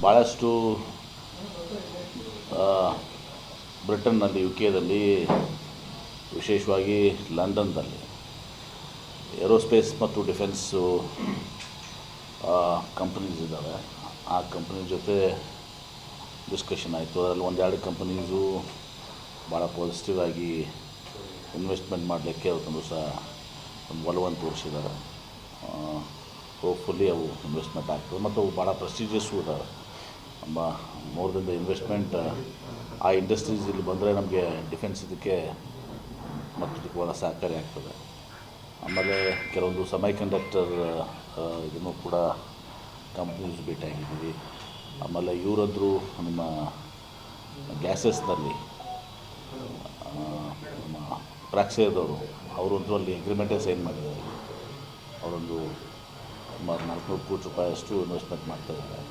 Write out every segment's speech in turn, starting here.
ಭಾಳಷ್ಟು ಬ್ರಿಟನ್ನಲ್ಲಿ UK ವಿಶೇಷವಾಗಿ ಲಂಡನ್ನಲ್ಲಿ ಏರೋಸ್ಪೇಸ್ ಮತ್ತು ಡಿಫೆನ್ಸು ಕಂಪನೀಸ್ ಇದ್ದಾವೆ. ಆ ಕಂಪನಿ ಜೊತೆ ಡಿಸ್ಕಷನ್ ಆಯಿತು. ಅದರಲ್ಲಿ ಒಂದೆರಡು ಕಂಪನೀಸು ಭಾಳ ಪಾಸಿಟಿವ್ ಆಗಿ ಇನ್ವೆಸ್ಟ್ಮೆಂಟ್ ಮಾಡಲಿಕ್ಕೆ ಅವತ್ತೊಂದು ದಿವಸ ಒಂದು ಒಲವನ್ನು ತೋರಿಸಿದ್ದಾರೆ. ಹೋಪ್ಫುಲ್ಲಿ ಅವು ಇನ್ವೆಸ್ಟ್ಮೆಂಟ್ ಆಗ್ತದೆ ಮತ್ತು ಅವು ಭಾಳ ಪ್ರೆಸ್ಟೀಜಿಯಸ್ಸು ಇದ್ದಾವೆ. ಮೋರ್ ದೆನ್ ದ ಇನ್ವೆಸ್ಟ್ಮೆಂಟ್ ಆ ಇಂಡಸ್ಟ್ರೀಸ್ ಇಲ್ಲಿ ಬಂದರೆ ನಮಗೆ ಡಿಫೆನ್ಸ್ ಇದಕ್ಕೆ ಮತ್ತು ಇದಕ್ಕೆ ಭಾಳ ಸಹಕಾರಿ ಆಗ್ತದೆ. ಆಮೇಲೆ ಕೆಲವೊಂದು ಸೆಮಿಕಂಡಕ್ಟರ್ ಇದನ್ನು ಕೂಡ ಕಂಪ್ನೀಸ್ ಭೇಟಿಯಾಗಿದ್ದೀವಿ. ಆಮೇಲೆ ಇವರಂದರು ನಿಮ್ಮ ಗ್ಯಾಸಸ್ನಲ್ಲಿ ನಮ್ಮ ಪ್ರಾಕ್ಸೇದವರು ಅವರಂತೂ ಅಲ್ಲಿ ಅಗ್ರಿಮೆಂಟೇ ಸೈನ್ ಮಾಡಿದ್ದಾರೆ. ಅವರೊಂದು ಸುಮಾರು 400 ಕೋಟಿ ರೂಪಾಯಿಯಷ್ಟು ಇನ್ವೆಸ್ಟ್ಮೆಂಟ್ ಮಾಡ್ತಾಯಿದ್ದಾರೆ.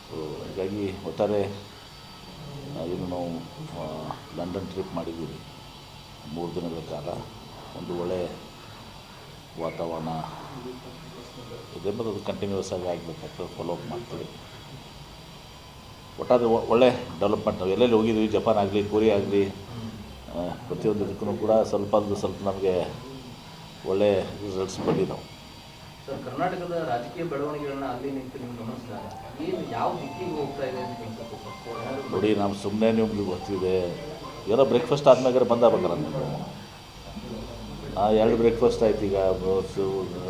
ಸೊ ಹೀಗಾಗಿ ಒಟ್ಟಾರೆ ಇನ್ನು ನಾವು ಲಂಡನ್ ಟ್ರಿಪ್ ಮಾಡಿದ್ದೀವಿ 3 ದಿನಗಳ ಕಾಲ. ಒಂದು ಒಳ್ಳೆಯ ವಾತಾವರಣ ಇದೆ ಮತ್ತು ಅದು ಕಂಟಿನ್ಯೂಸ್ ಆಗಿ ಆಗಬೇಕಾಗ್ತದೆ. ಫಾಲೋಅಪ್ ಮಾಡ್ತೀವಿ. ಒಟ್ಟಾರೆ ಒಳ್ಳೆ ಡೆವಲಪ್ಮೆಂಟ್. ನಾವು ಎಲ್ಲೆಲ್ಲಿ ಹೋಗಿದ್ವಿ, ಜಪಾನ್ ಆಗಲಿ, ಕೊರಿಯಾ ಆಗಲಿ, ಪ್ರತಿಯೊಂದು ಇದಕ್ಕೂ ಕೂಡ ಸ್ವಲ್ಪ ನಮಗೆ ಒಳ್ಳೆ ರಿಸಲ್ಟ್ಸ್ ಬಂದಿದ್ದಾವೆ. ಸರ್, ಕರ್ನಾಟಕದ ರಾಜಕೀಯ ಬೆಳವಣಿಗೆಗಳನ್ನ ಅಲ್ಲಿ ನಿಂತು ನೀವು ಗಮನಿಸಿದಾಗ ಏನು ಯಾವ ದಿಕ್ಕಿಗೆ ಹೋಗ್ತಾ ಇದೆ ಅಂತ ಅನ್ಸುತ್ತೆ? ನೋಡಿ, ನಾವು ಸುಮ್ಮನೆ ನಿಮ್ಗೆ ಗೊತ್ತಿದೆ, ಏನೋ ಬ್ರೇಕ್ಫಾಸ್ಟ್ ಆದಮೇಲೆ ಬಂದಾಗಬೇಕಲ್ಲ ನೀವು. 2 ಬ್ರೇಕ್ಫಾಸ್ಟ್ ಆಯ್ತು. ಈಗ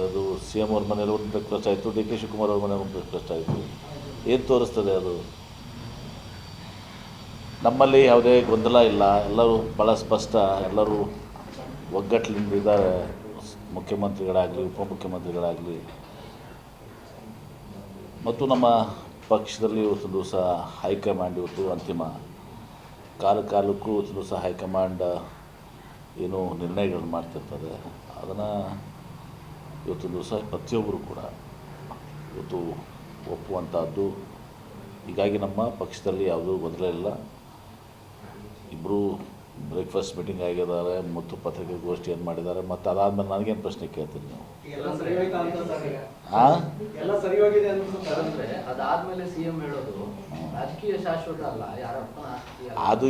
ಅದು CM ಅವ್ರ ಮನೇಲಿ ಒಂದು ಬ್ರೇಕ್ಫಾಸ್ಟ್ ಆಯಿತು, DK ಶಿವಕುಮಾರ್ ಅವ್ರ ಮನೇಲಿ ಒಂದು ಬ್ರೇಕ್ಫಾಸ್ಟ್ ಆಯಿತು. ಏನು ತೋರಿಸ್ತದೆ ಅದು? ನಮ್ಮಲ್ಲಿ ಯಾವುದೇ ಗೊಂದಲ ಇಲ್ಲ. ಎಲ್ಲರೂ ಭಾಳ ಸ್ಪಷ್ಟ, ಎಲ್ಲರೂ ಒಗ್ಗಟ್ಟಿನಿಂದ ಇದ್ದಾರೆ. ಮುಖ್ಯಮಂತ್ರಿಗಳಾಗಲಿ, ಉಪಮುಖ್ಯಮಂತ್ರಿಗಳಾಗಲಿ ಮತ್ತು ನಮ್ಮ ಪಕ್ಷದಲ್ಲಿ ಇವತ್ತು ದಿವಸ ಹೈಕಮಾಂಡ್ ಇವತ್ತು ಅಂತಿಮ ಕಾಲಕ್ಕೂ ಇವತ್ತು ದಿವಸ ಹೈಕಮಾಂಡ್ ಏನು ನಿರ್ಣಯಗಳನ್ನು ಮಾಡ್ತಿರ್ತದೆ, ಅದನ್ನು ಇವತ್ತು ದಿವಸ ಪ್ರತಿಯೊಬ್ಬರು ಕೂಡ ಇವತ್ತು ಒಪ್ಪುವಂಥದ್ದು. ಹೀಗಾಗಿ ನಮ್ಮ ಪಕ್ಷದಲ್ಲಿ ಯಾವುದೂ ಗೊಂದಲ ಇಲ್ಲ. ಇಬ್ಬರು ಬ್ರೇಕ್ಫಾಸ್ಟ್ ಮೀಟಿಂಗ್ ಆಗಿದ್ದಾರೆ ಮತ್ತು ಪತ್ರಿಕಾಗೋಷ್ಠಿಯನ್ನು ಮಾಡಿದ್ದಾರೆ. ಮತ್ತು ಅದಾದಮೇಲೆ ನನಗೇನು ಪ್ರಶ್ನೆ ಕೇಳ್ತೀನಿ ನೀವು? ಅದಾದ್ಮೇಲೆ CM ಹೇಳೋದು ರಾಜಕೀಯ ಶಾಶ್ವತ ಅಲ್ಲ, ಅದು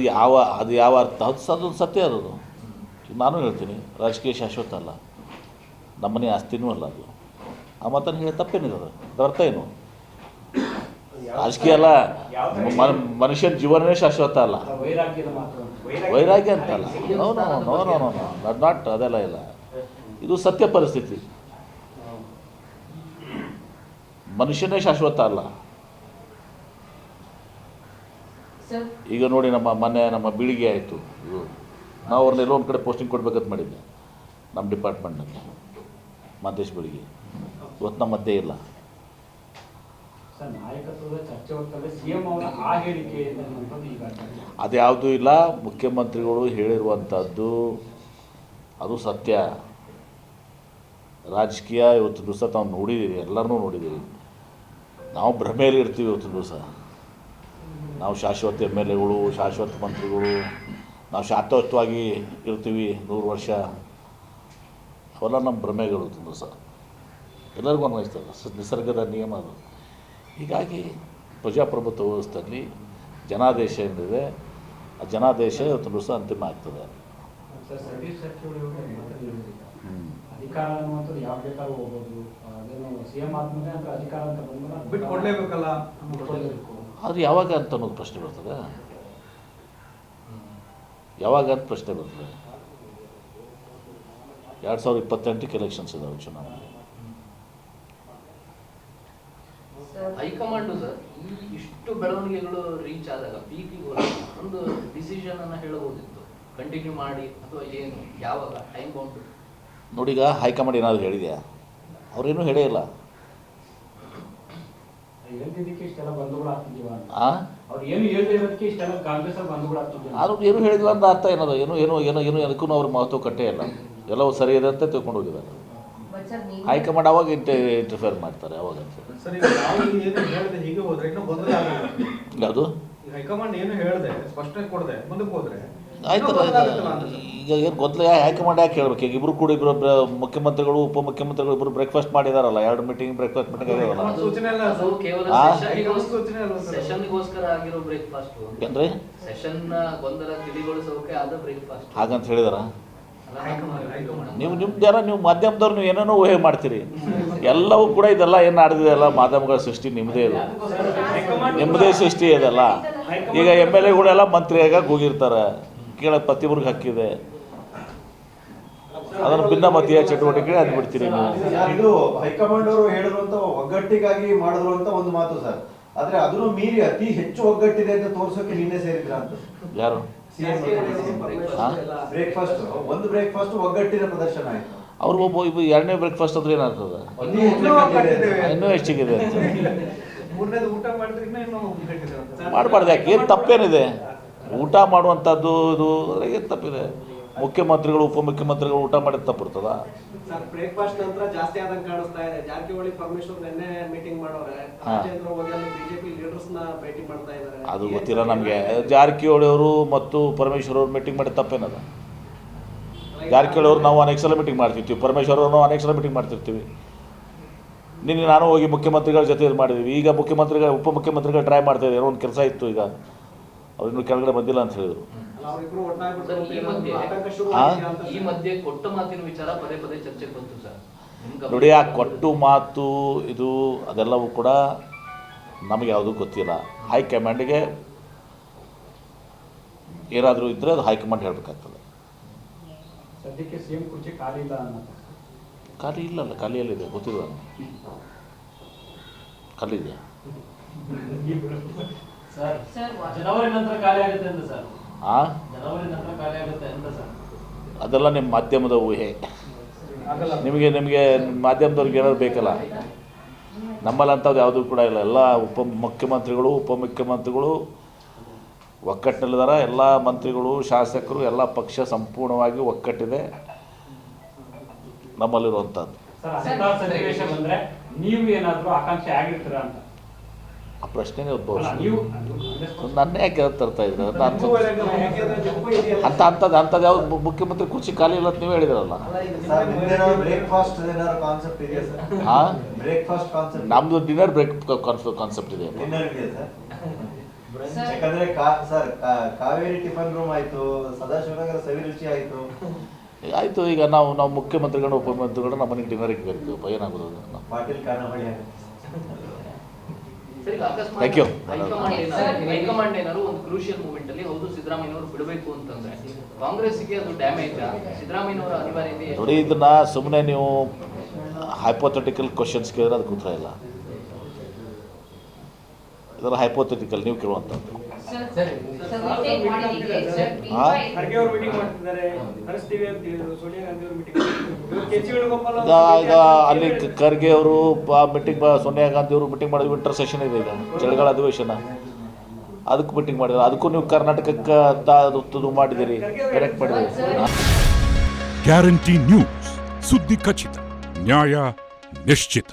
ಯಾವ ಅರ್ಥ? ಅದು ಸತ್ಯ. ಅದು ನಾನು ಹೇಳ್ತೀನಿ, ರಾಜಕೀಯ ಶಾಶ್ವತ ಅಲ್ಲ, ನಮ್ಮನೆ ಆಸ್ತಿನೂ ಅಲ್ಲ ಅದು. ಆ ಮಾತನ್ನು ಹೇಳಿ ತಪ್ಪೇನಿದೆ? ಅದರ ಅರ್ಥ ಏನು? ರಾಜಕೀಯ ಅಲ್ಲ, ಮನುಷ್ಯನ ಜೀವನವೇ ಶಾಶ್ವತ ಅಲ್ಲ. ವೈರಾಗ್ಯ ಅಂತಲ್ಲ. ನೋ ನಾಟ್ ಅದೆಲ್ಲ ಇಲ್ಲ. ಇದು ಸತ್ಯ ಪರಿಸ್ಥಿತಿ. ಮನುಷ್ಯನೇ ಶಾಶ್ವತ ಅಲ್ಲ. ಈಗ ನೋಡಿ, ನಮ್ಮ ಬೀಳಿಗೆ ಆಯಿತು. ನಾವು ಅವ್ರನ್ನ ಎಲ್ಲೋ ಒಂದು ಕಡೆ ಪೋಸ್ಟಿಂಗ್ ಕೊಡ್ಬೇಕಂತ ಮಾಡಿದ್ದೆ ನಮ್ಮ ಡಿಪಾರ್ಟ್ಮೆಂಟ್ನಲ್ಲಿ, ಮಾಂತೇಶ್ ಬೀಳಿಗೆ. ಇವತ್ತು ನಮ್ಮ ಮಧ್ಯೆ ಇಲ್ಲ. ಅದ್ಯಾವುದೂ ಇಲ್ಲ. ಮುಖ್ಯಮಂತ್ರಿಗಳು ಹೇಳಿರುವಂಥದ್ದು ಅದು ಸತ್ಯ. ರಾಜಕೀಯ ಇವತ್ತು ದಿವಸ ತಾವು ನೋಡಿದ್ದೀವಿ, ಎಲ್ಲರನ್ನೂ ನೋಡಿದ್ದೀವಿ. ನಾವು ಭ್ರಮೆಯಲ್ಲಿ ಇರ್ತೀವಿ. ಇವತ್ತು ದಿವಸ ನಾವು ಶಾಶ್ವತ MLAಗಳು, ಶಾಶ್ವತ ಮಂತ್ರಿಗಳು, ನಾವು ಶಾಶ್ವತವಾಗಿ ಇರ್ತೀವಿ 100 ವರ್ಷ. ಅವೆಲ್ಲ ನಮ್ಮ ಭ್ರಮೆಗಳು. ಇವತ್ತು ದಿವಸ ಎಲ್ಲರಿಗೂ ಅನ್ವಯಿಸ್ತದೆ. ನಿಸರ್ಗದ ನಿಯಮ ಅದು. ಹೀಗಾಗಿ ಪ್ರಜಾಪ್ರಭುತ್ವ ವ್ಯವಸ್ಥೆಯಲ್ಲಿ ಜನಾದೇಶ ಏನಿದೆ, ಆ ಜನಾದೇಶ ಇವತ್ತು ದಿವಸ ಅಂತಿಮ ಆಗ್ತದೆ. ಅದು ಯಾವಾಗ ಅಂತ ಅನ್ನೋದು ಪ್ರಶ್ನೆ ಬರ್ತದೆ. ಯಾವಾಗ ಅಂತ ಪ್ರಶ್ನೆ ಬರ್ತದೆ? 2028ಕ್ಕೆ ಎಲೆಕ್ಷನ್ಸ್ ಇದಾವೆ, ಚುನಾವಣೆ. ಹೈಕಮಾಂಡ್ ಸರ್ ಇಷ್ಟು ಬೆಳವಣಿಗೆಗಳು ರೀಚ್ ಆದಾಗ ಪೀಕಿಗೆ ಒಂದು ಡಿಸಿಷನ್ ಅನ್ನು ಹೇಳಬಹುದಿತ್ತು, ಕಂಟಿನ್ಯೂ ಮಾಡಿ ಅಥವಾ ಏನು, ಯಾವಾಗ ಟೈಮ್ ಬೌಂಡ್? ನೋಡಿ, ಈಗ ಹೈಕಮಾಂಡ್ ಏನಾದರೂ ಹೇಳಿದೆಯಾ? ಅವ್ರೇನೂ ಹೇಳೇ ಇಲ್ಲ. ಆದರೂ ಏನು ಹೇಳಿದ್ವಿ ಅಂತ ಅರ್ಥ ಏನದು? ಏನು ಅದಕ್ಕೂ ಅವ್ರ ಮಾತುಕತೆ ಇಲ್ಲ. ಎಲ್ಲವೂ ಸರಿ ಇದೆ ಅಂತ ತಿಳ್ಕೊಂಡು ಹೋಗಿದ್ದಾರೆ. ಹೈಕಮಾಂಡ್ ಅವಾಗ ಇಂಟರ್ಫಿಯರ್ ಮಾಡ್ತಾರೆ. ಅವಾಗ ಹೈಕಮಾಂಡ್ ಏನು ಹೇಳಿದೆ ಸ್ಪಷ್ಟನೆ ಕೊಡದೆ ಮುಂದಕ್ಕೆ ಹೋದ್ರೆ ಆಯ್ತಲ್ಲ ಈಗ ಏನು ಗೊಂದಲ ಹೈಕಮಾಂಡ್ ಯಾಕೆ ಹೇಳ್ಬೇಕು ಈಗ ಇಬ್ಬರು ಕೂಡ ಇಬ್ಬರು ಮುಖ್ಯಮಂತ್ರಿಗಳು ಉಪಮುಖ್ಯಮಂತ್ರಿಗಳು ಇಬ್ಬರು ಬ್ರೇಕ್ಫಾಸ್ಟ್ ಮಾಡಿದಾರಲ್ಲ 2 ಮೀಟಿಂಗ್ ಬ್ರೇಕ್ಫಾಸ್ಟ್ ಮೀಟಿಂಗ್ ಆಗಿದಾರಲ್ಲ ಅದು ಕೇವಲ ಆ? ಸೆಷನ್ಗೋಸ್ಕರ ಆಗಿರೋ ಬ್ರೇಕ್ಫಾಸ್ಟ್ ಏನ್ರಿ ಸೆಷನ್ ಗೊಂದಲ ತಿಳಿಗೊಳಿಸೋಕೆ ಆದ ಬ್ರೇಕ್ಫಾಸ್ಟ್ ಹಾಗಂತ ಹೇಳಿದಾರ ನೀವು ಮಾಧ್ಯಮದವ್ರು ನೀವು ಏನೇನೋ ಊಹೆ ಮಾಡ್ತೀರಿ ಎಲ್ಲವೂ ಕೂಡ ಇದೆಲ್ಲ ಏನು ನಡೆದಿದೆ ಎಲ್ಲ ಮಾಧ್ಯಮಗಳ ಸೃಷ್ಟಿ ನಿಮ್ಮದೇ ಇದು ನಿಮ್ಮದೇ ಸೃಷ್ಟಿ ಇದೆಲ್ಲ ಈಗ MLAಗಳೆಲ್ಲ ಮಂತ್ರಿಯಾಗ ಹೋಗಿರ್ತಾರೆ ಕೇಳೋದು ಪ್ರತಿಯೊಬ್ಬರಿಗೆ ಹಕ್ಕಿದೆ ಅದನ್ನು ಭಿನ್ನಮತೀಯ ಚಟುವಟಿಕೆ ಅಂದ್ಬಿಡ್ತೀರಿ ನೀವು ಇದು ಹೈಕಮಾಂಡ್ ಅವರು ಹೇಳಿರುವಂತ ಒಗ್ಗಟ್ಟಿಗಾಗಿ ಮಾಡಿದ್ರು ಅಂತ ಒಂದು ಮಾತು ಸರ್, ಆದ್ರೆ ಅದನ್ನು ಮೀರಿ ಅತಿ ಹೆಚ್ಚು ಒಗ್ಗಟ್ಟಿದೆ ಅಂತ ತೋರ್ಸೋಕೆ ನಿನ್ನೆ ಸೇರಿದ್ರ ಅಂತ ಯಾರು ಬ್ರೇಕ್ಫಾಸ್ಟ್ ಒಂದು ಬ್ರೇಕ್ಫಾಸ್ಟ್ ಒಗ್ಗಟ್ಟಿನ ಪ್ರದರ್ಶನ ಆಯ್ತು. ಅವ್ರು ಒಬ್ಬ ಎರಡನೇ ಬ್ರೇಕ್ಫಾಸ್ಟ್ ಅಂದ್ರೆ ಏನಾಗ್ತದೆ ಇನ್ನೂ ಹೆಚ್ಚಿಗಿದೆ ಅಂತ ಮಾಡಬಾರ್ದು ಯಾಕೆ ಏನು ತಪ್ಪೇನಿದೆ ಊಟ ಮಾಡುವಂಥದ್ದು ಇದು ಏನು ತಪ್ಪಿದೆ ಮುಖ್ಯಮಂತ್ರಿಗಳು ಉಪಮುಖ್ಯಮಂತ್ರಿಗಳು ಊಟ ಮಾಡಿದ ತಪ್ಪಿರ್ತದ ಸರ್ ಬ್ರೇಕ್ಫಾಸ್ಟ್ ನಂತರ ಜಾಸ್ತಿ ಆದಂಗೆ ಕಾಣಿಸ್ತಾ ಇದೆ. ಜಾರಕಿಹೊಳಿ ಪರಮೇಶ್ವರ್ ನಿನ್ನೆ ಮೀಟಿಂಗ್ ಮಾಡೋರೆ, ರಾಜೇಂದ್ರ ಹೋಗಿ ಅಲ್ಲಿ ಬಿಜೆಪಿ ಲೀಡರ್ಸ್ ನ ಭೇಟಿ ಮಾಡ್ತಾ ಇದ್ದಾರೆ. ಅದು ಗೊತ್ತಿಲ್ಲ ನಮಗೆ. ಜಾರಕಿಹೊಳಿ ಅವರು ಮತ್ತು ಪರಮೇಶ್ವರ್ ಅವರು ಮೀಟಿಂಗ್ ಮಾಡಿದ ತಪ್ಪೇನದ? ಜಾರಕಿಹೊಳಿ ಅವರು ನಾವು ಅನೇಕ ಸಲ ಮೀಟಿಂಗ್ ಮಾಡ್ತಿರ್ತೀವಿ, ಪರಮೇಶ್ವರ್ ಅವರು ನಾವು ಅನೇಕ ಸಲ ಮೀಟಿಂಗ್ ಮಾಡ್ತಿರ್ತೀವಿ. ನಿನ್ನೆ ನಾನು ಹೋಗಿ ಮುಖ್ಯಮಂತ್ರಿಗಳ ಜೊತೆ ಇದು ಮಾಡಿದ್ವಿ. ಈಗ ಮುಖ್ಯಮಂತ್ರಿಗಳು ಉಪಮುಖ್ಯಮಂತ್ರಿಗಳು ಟ್ರೈ ಮಾಡ್ತಾ ಇದ್ದಾರೆ. ಏನೋ ಒಂದು ಕೆಲಸ ಇತ್ತು, ಈಗ ಅವ್ರು ಇನ್ನೂ ಕೆಳಗಡೆ ಬಂದಿಲ್ಲ ಅಂತ ಹೇಳಿದರು. ಈ ಮಧ್ಯೆ ಕೊಟ್ಟ ಮಾತಿನ ವಿಚಾರ ಪದೇ ಪದೇ ಚರ್ಚೆಗೆ ಬಂತು ಸರ್. ನೋಡಿ, ಆ ಕೊಟ್ಟು ಮಾತು ಇದು ಅದೆಲ್ಲವೂ ಕೂಡ ನಮಗೆ ಯಾವುದೂ ಗೊತ್ತಿಲ್ಲ. ಹೈಕಮಾಂಡಿಗೆ ಏನಾದರೂ ಇದ್ದರೆ ಅದು ಹೈಕಮಾಂಡ್ ಹೇಳಬೇಕಾಗ್ತದೆ. ಸದ್ಯಕ್ಕೆ ಸಿಎಂ ಕುರ್ಚಿ ಖಾಲಿ ಇಲ್ಲ ಅನ್ನೋದು. ಖಾಲಿ ಇಲ್ಲಲ್ಲ, ಖಾಲಿಯಲ್ಲಿದೆ, ಗೊತ್ತಿಲ್ಲ. ಖಾಲಿ ಇದೆಯಾ ಸರ್? ಜನವರಿ ನಂತರ ಖಾಲಿ ಆಗುತ್ತೆ ಅಂತ ಸರ್. ಜನವರಿ ನಂತರ ಖಾಲಿ ಆಗುತ್ತೆ ಅಂತ ಸರ್. ಅದೆಲ್ಲ ನಿಮ್ಮ ಮಾಧ್ಯಮದ ಊಹೆ. ನಿಮಗೆ ಮಾಧ್ಯಮದವ್ರಿಗೆ ಏನಾದ್ರು ಬೇಕಲ್ಲ. ನಮ್ಮಲ್ಲಿ ಅಂಥದ್ದು ಯಾವುದೂ ಕೂಡ ಇಲ್ಲ. ಎಲ್ಲ ಉಪಮುಖ್ಯಮಂತ್ರಿಗಳು ಒಕ್ಕಟ್ಟಿನಲ್ಲಿದ್ದಾರೆ. ಎಲ್ಲ ಮಂತ್ರಿಗಳು, ಶಾಸಕರು, ಎಲ್ಲ ಪಕ್ಷ ಸಂಪೂರ್ಣವಾಗಿ ಒಕ್ಕಟ್ಟಿದೆ ನಮ್ಮಲ್ಲಿರುವಂಥದ್ದು. ಸನ್ನಿವೇಶ ಬಂದ್ರೆ ನೀವು ಏನಾದರೂ ಆಕಾಂಕ್ಷೆ ಆಗಿರ್ತೀರಾ ಅಂತ ಆ ಪ್ರಶ್ನೆನೇ ಉದ್ಭವಿಸಿದೆ. ನೀವು ನನ್ನೇ ಯಾಕೆ ತರ್ತಾ ಇದ್ರೆ ಅಂಥದ್ದು ಯಾವ್ದು ಮುಖ್ಯಮಂತ್ರಿ ಕುರ್ಚಿ ಖಾಲಿ ಇಲ್ಲ ಅಂತ ನೀವು ಹೇಳಿದ್ರಲ್ಲ. ಬ್ರೇಕ್ಫಾಸ್ಟ್ ಏನಾದ್ರು ಕಾನ್ಸೆಪ್ಟ್ ಇದೆಯಾ ಸರ್? ಬ್ರೇಕ್ಫಾಸ್ಟ್ ಕಾನ್ಸೆಪ್ಟ್ ನಮ್ದು ಡಿನ್ನರ್ ಬ್ರೇಕ್ ಕಾನ್ಸೆಪ್ಟ್ ಇದೆ. ಡಿನ್ನರ್ ಇದೆಯಾ ಸರ್? ಯಾಕಂದ್ರೆ ಸರ್ ಕಾವೇರಿ ಟಿಫನ್ ರೂಮ್ ಆಯ್ತು, ಸದಾಶಿವನಗರ ಸವಿರುಚಿ ಆಯ್ತು. ಆಯಿತು, ಈಗ ನಾವು ಮುಖ್ಯಮಂತ್ರಿಗಳು ಉಪಮಂತ್ರಿಗಳು ನಮ್ಮ ಮನೆಗೆ ಡಿನ್ನರಿಗೆ ಬೇಕು. ಏನಾಗೋದು? ಪಾಟೀಲ್ ಕಾನಹಳ್ಳಿ ಸರಿ, ಅಕಸ್ಮಾತ್ Thank you. ಹೈಕಮಾಂಡ್ ಏನಾದ್ರು ಒಂದು ಕ್ರೂಷಿಯಲ್ ಮೂಮೆಂಟ್ ಅಲ್ಲಿ ಹೌದು ಸಿದ್ದರಾಮಯ್ಯನವರು ಬಿಡಬೇಕು ಅಂತಂದ್ರೆ ಕಾಂಗ್ರೆಸ್ಗೆ ಅದು ಡ್ಯಾಮೇಜ್, ಸಿದ್ದರಾಮಯ್ಯನವರ ಅನಿವಾರ್ಯತೆ. ನೋಡಿ, ಇದನ್ನ ಸುಮ್ಮನೆ ನೀವು ಹೈಪೋಥೆಟಿಕಲ್ ಕ್ವಶನ್ಸ್ ಕೇಳಿದ್ರೆ ಅದಕ್ಕೆ ಉತ್ತರ ಇಲ್ಲ. ಇದರ ಹೈಪೋಥೆಟಿಕಲ್ ನೀವು ಕೇಳುವಂಥದ್ದು. ಖರ್ಗೆ ಅವರು ಮೀಟಿಂಗ್ ಮಾಡ್ತಿದ್ದಾರೆ, ಕರೆಸ್ತೀವಿ ಅಂತ ಹೇಳಿದ್ರು. ಸೋನಿಯಾ ಗಾಂಧಿ ಅವರು ಮೀಟಿಂಗ್ ಈಗ ಅಲ್ಲಿ ಖರ್ಗೆ ಅವರು ಮೀಟಿಂಗ್, ಸೋನಿಯಾ ಗಾಂಧಿ ಅವರು ಮೀಟಿಂಗ್ ಮಾಡಿದ್ರು. ವಿಂಟರ್ ಸೆಷನ್ ಇದೆ, ಈಗ ಚಳಿಗಾಲ ಅಧಿವೇಶನ, ಅದಕ್ಕೆ ಮೀಟಿಂಗ್ ಮಾಡಿದ್ರು. ಅದಕ್ಕೂ ನೀವು ಕರ್ನಾಟಕಕ್ಕೆ ಇದು ಮಾಡಿದ್ದೀರಿ, ಕರೆಕ್ಟ್ ಮಾಡಿದ್ದೀರಿ. ಗ್ಯಾರಂಟಿ ನ್ಯೂಸ್, ಸುದ್ದಿ ಖಚಿತ, ನ್ಯಾಯ ನಿಶ್ಚಿತ.